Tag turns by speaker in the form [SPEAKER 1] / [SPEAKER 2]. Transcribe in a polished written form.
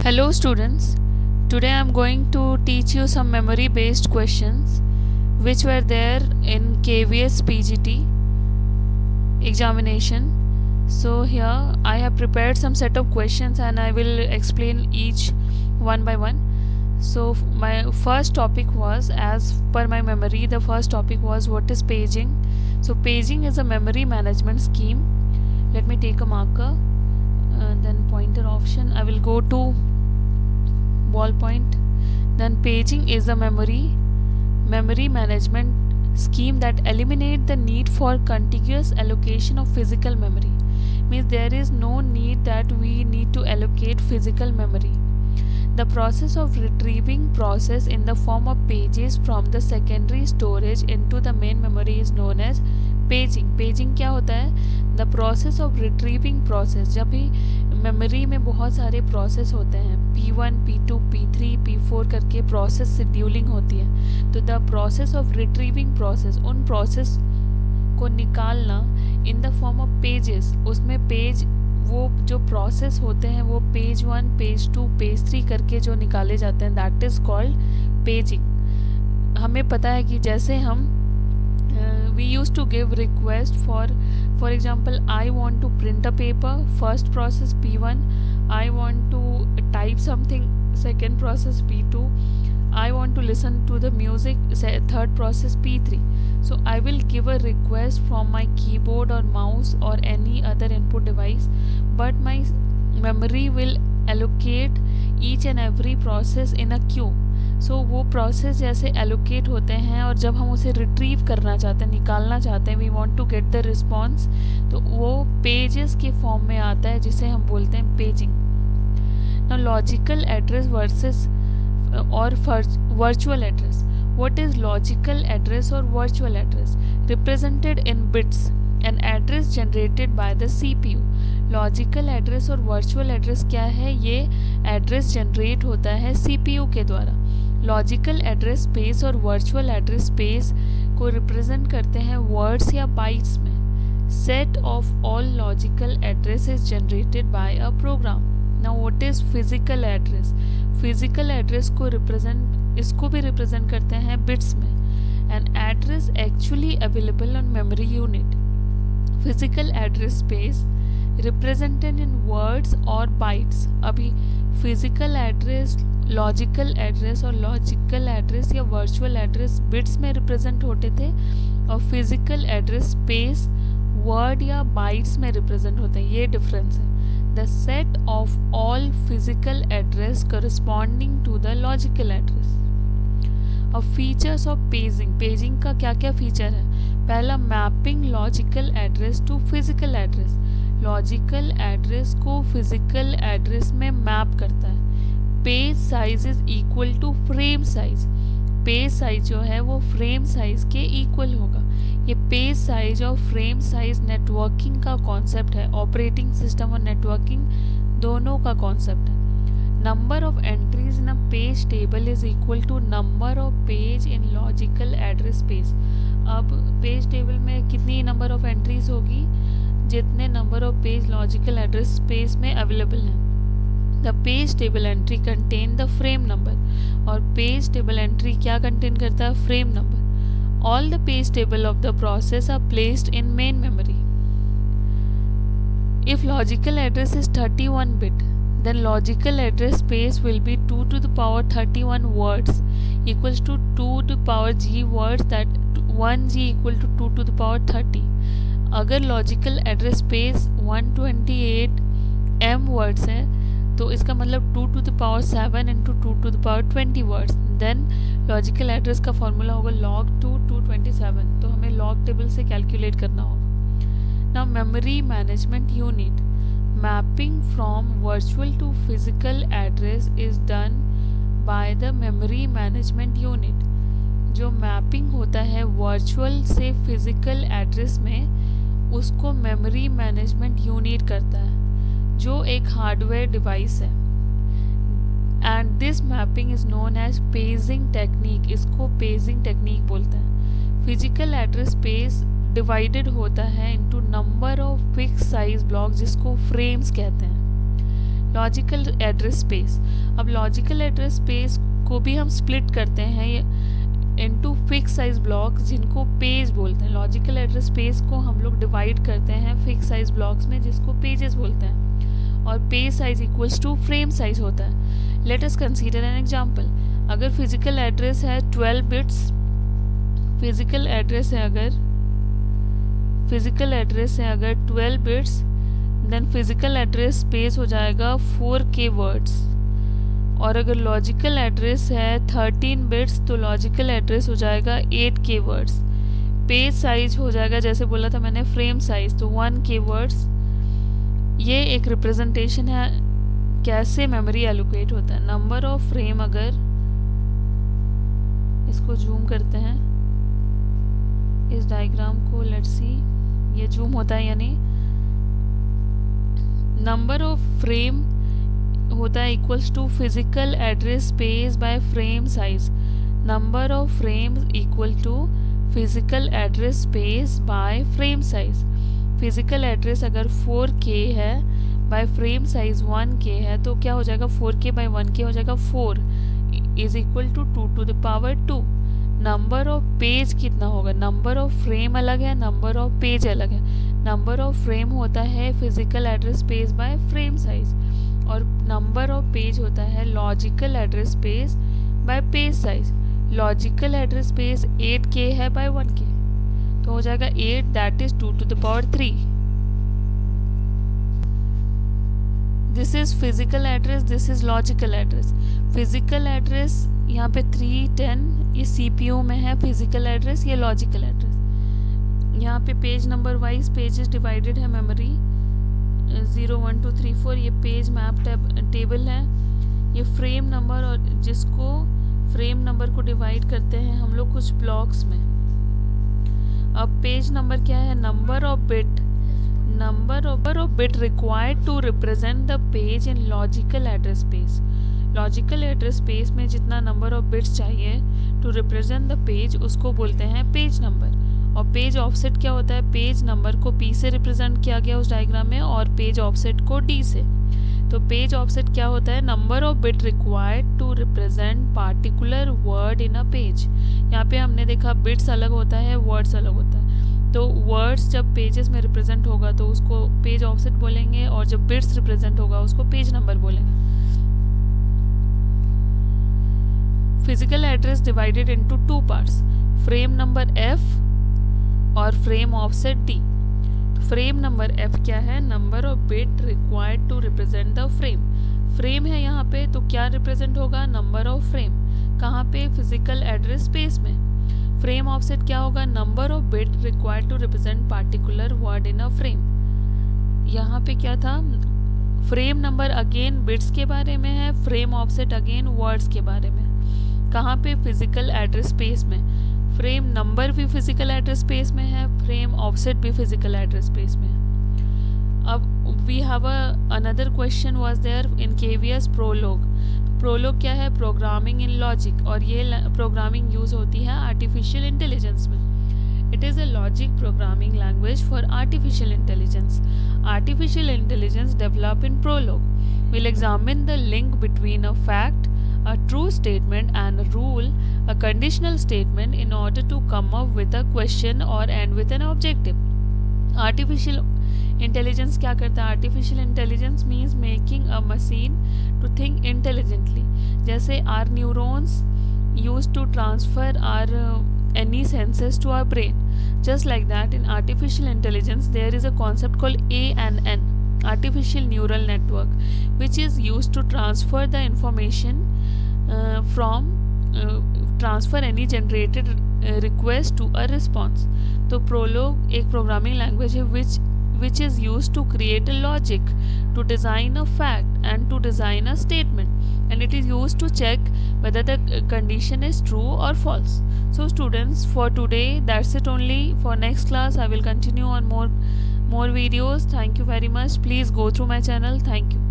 [SPEAKER 1] Hello students, today I am going to teach you some memory based questions which were there in KVS PGT examination. So here I have prepared some set of questions and I will explain each one by one. So my first topic was, as per my memory, the first topic was what is paging. So paging is a memory management scheme. Let me take a marker and then pointer option. I will go to ballpoint. Then paging is a memory management scheme that eliminate the need for contiguous allocation of physical memory. Means there is no need that we need to allocate physical memory. The process of retrieving process in the form of pages from the secondary storage into the main memory is known as paging. Paging क्या होता है? The process of retrieving process. जब भी memory में बहुत सारे process होते हैं, P1, P2, P3, P4 करके प्रोसेस शेड्यूलिंग होती है, तो the process of retrieving process, उन प्रोसेस को निकालना in the form of pages. उसमें पेज, वो जो प्रोसेस होते हैं वो पेज 1, पेज 2, पेज 3 करके जो निकाले जाते हैं, दैट इज़ कॉल्ड पेजिंग. हमें पता है कि जैसे हम we used to give request for example, I want to print a paper, first process P1. I want to type something, second process P2. I want to listen to the music, third process P3. So I will give a request from my keyboard or mouse or any other input device, but my memory will allocate each and every process in a queue. सो वो process जैसे allocate होते हैं और जब हम उसे retrieve करना चाहते हैं, निकालना चाहते हैं, we want to get the response, तो वो पेजेस के फॉर्म में आता है जिसे हम बोलते हैं paging. Now logical address versus और virtual address. What is logical address और virtual address? Represented in bits, an address generated by the CPU. Logical address और वर्चुअल एड्रेस क्या है? ये एड्रेस जनरेट होता है CPU के द्वारा. लॉजिकल एड्रेस स्पेस और वर्चुअल एड्रेस स्पेस को रिप्रेजेंट करते हैं वर्ड्स या बाइट्स में. Set of all logical address is generated by a program. Now what is physical address? Physical address को इसको भी रिप्रेजेंट करते हैं बिट्स में. An address actually available on memory unit. Physical address space represented in words और bytes. अभी physical address, logical address और logical address या वर्चुअल एड्रेस बिट्स में रिप्रेजेंट होते थे और फिजिकल एड्रेस स्पेस वर्ड या बाइट्स में रिप्रेजेंट होते हैं. ये डिफरेंस है. The set of all physical address corresponding to the logical address. अब फीचर्स ऑफ पेजिंग. पेजिंग का क्या क्या फीचर है? पहला, mapping logical address to physical address. Logical address को फिजिकल एड्रेस में मैप करता है. Page size is equal to frame size. Page size जो है वो फ्रेम साइज के इक्वल होगा. ये पेज साइज और फ्रेम साइज नेटवर्किंग का कॉन्सेप्ट है. ऑपरेटिंग सिस्टम और नेटवर्किंग दोनों का कॉन्सेप्ट है. Number of entries in a page table is equal to number of page in logical address space. अब पेज टेबल में कितनी नंबर ऑफ एंट्रीज होगी? जितने number of page logical address space में अवेलेबल हैं. The page table entry contain the frame number. और page table entry क्या contain करता है? Frame number. All the page table of the process are placed in main memory. If logical address is 31 bit, then logical address space will be 2 to the power 31 words equals to 2 to the power g words, that 1g equal to 2 to the power 30. अगर logical address space 128 m words है तो इसका मतलब 2 to the power 7 into 2 to the power 20 words. Then logical address का formula होगा log 2 227. तो हमें log table से कैलकुलेट करना होगा. Now memory management unit. Mapping from virtual to physical address is done by the memory management unit. जो mapping होता है वर्चुअल से फिजिकल एड्रेस में, उसको मेमोरी मैनेजमेंट यूनिट करता है, जो एक हार्डवेयर डिवाइस है. And this mapping is known as paging technique. इसको पेजिंग टेक्निक बोलते हैं. फिजिकल एड्रेस स्पेस डिवाइडेड होता है into number of fix size block, जिसको फ्रेम्स कहते हैं. Logical address space. अब लॉजिकल एड्रेस स्पेस को भी हम स्प्लिट करते हैं इनटू फिक्स साइज ब्लॉक्स जिनको पेज बोलते हैं। लॉजिकल एड्रेस स्पेस को हम लोग डिवाइड करते हैं फिक्स साइज ब्लॉक्स में जिसको पेजेस बोलते हैं, और page size equals to frame size होता है। Let us consider an example. अगर फिजिकल एड्रेस है 12 बिट्स, फिजिकल एड्रेस है अगर 12 bits, then physical address space हो जाएगा 4K वर्ड्स। और अगर लॉजिकल एड्रेस है 13 बिट्स तो लॉजिकल एड्रेस हो जाएगा 8K वर्ड्स। पेज साइज हो जाएगा जैसे बोला था मैंने फ्रेम साइज, तो 1K वर्ड्स। ये एक रिप्रेजेंटेशन है कैसे मेमोरी एलोकेट होता है। नंबर ऑफ फ्रेम, अगर इसको जूम करते हैं इस डायग्राम को, लेट्स सी ये जूम होता है, यानी नंबर ऑफ फ्रेम होता है equals to physical address space by frame size. Number of frame equal to physical address space by frame size. Physical address अगर 4K है बाय फ्रेम साइज 1K है तो क्या हो जाएगा, 4K बाय 1K हो जाएगा 4 is equal to 2 to the power 2। Number of page कितना होगा, नंबर ऑफ फ्रेम अलग है, नंबर ऑफ पेज अलग है। नंबर ऑफ फ्रेम होता है physical address space by frame size, और नंबर ऑफ पेज होता है logical address space by page size. Logical address space 8K है बाय 1K, तो हो जाएगा 8 that is 2 to the power 3। This is physical address, this is logical address. Physical address यहाँ पे 3, 10 ये CPU में है फिजिकल एड्रेस, ये लॉजिकल एड्रेस। यहाँ पे page number wise pages divided है मेमोरी 0, 1, 2, 3, 4, ये पेज मैप टेबल है। ये फ्रेम नंबर, और जिसको फ्रेम नंबर को डिवाइड करते हैं हम लोग कुछ ब्लॉक्स में। अब पेज नंबर क्या है, number of bit required to represent the page in logical address space. Logical address space में जितना नंबर ऑफ बिट्स चाहिए टू रिप्रेजेंट द पेज उसको बोलते हैं पेज नंबर। और पेज ऑफसेट क्या होता है, पेज नंबर को P से रिप्रेजेंट किया गया उस डायग्राम में और पेज ऑफसेट को D से। तो पेज ऑफसेट क्या होता है, number of bit required to represent particular word in a page. यहाँ पे हमने देखा बिट्स अलग होता है, वर्ड्स अलग होता है। तो वर्ड्स जब पेजेस में रिप्रेजेंट होगा तो उसको पेज ऑफसेट बोलेंगे, और जब बिट्स रिप्रेजेंट होगा उसको पेज नंबर बोलेंगे। Physical address divided into 2 parts, frame number F और फ्रेम ऑफसेट D। तो फ्रेम नंबर F क्या है, number of bit required to represent the frame. Frame है यहाँ पे तो क्या रिप्रेजेंट होगा, नंबर ऑफ फ्रेम। कहाँ पे, फिजिकल एड्रेस स्पेस में। फ्रेम ऑफसेट क्या होगा, number of bit required to represent particular word in a frame. यहाँ पे क्या था, फ्रेम नंबर अगेन बिट्स के बारे में है, फ्रेम ऑफसेट अगेन वर्ड्स के बारे में। कहाँ पे, फिजिकल एड्रेस स्पेस में। फ्रेम नंबर भी फिजिकल एड्रेस स्पेस में है, फ्रेम ऑफसेट भी फिजिकल एड्रेस स्पेस में है। अब we have another question was there in KVS Prolog. Prolog क्या है, प्रोग्रामिंग इन लॉजिक, और ये प्रोग्रामिंग यूज होती है आर्टिफिशियल इंटेलिजेंस में। It is a logic programming language for artificial intelligence. Artificial intelligence develop in Prolog will examine the link between a fact, a true statement and a rule, a conditional statement in order to come up with a question or end with an objective. Artificial intelligence क्या करता है, artificial intelligence means making a machine to think intelligently. जैसे our neurons used to transfer our any senses to our brain. Just like that in artificial intelligence there is a concept called ANN, artificial neural network, which is used to transfer the information transfer any generated request to a response. तो prologue एक programming language है which is used to create a logic, to design a fact and to design a statement, and it is used to check whether the condition is true or false. So students, for today that's it only. For next class I will continue on more videos. Thank you very much. Please go through my channel. Thank you.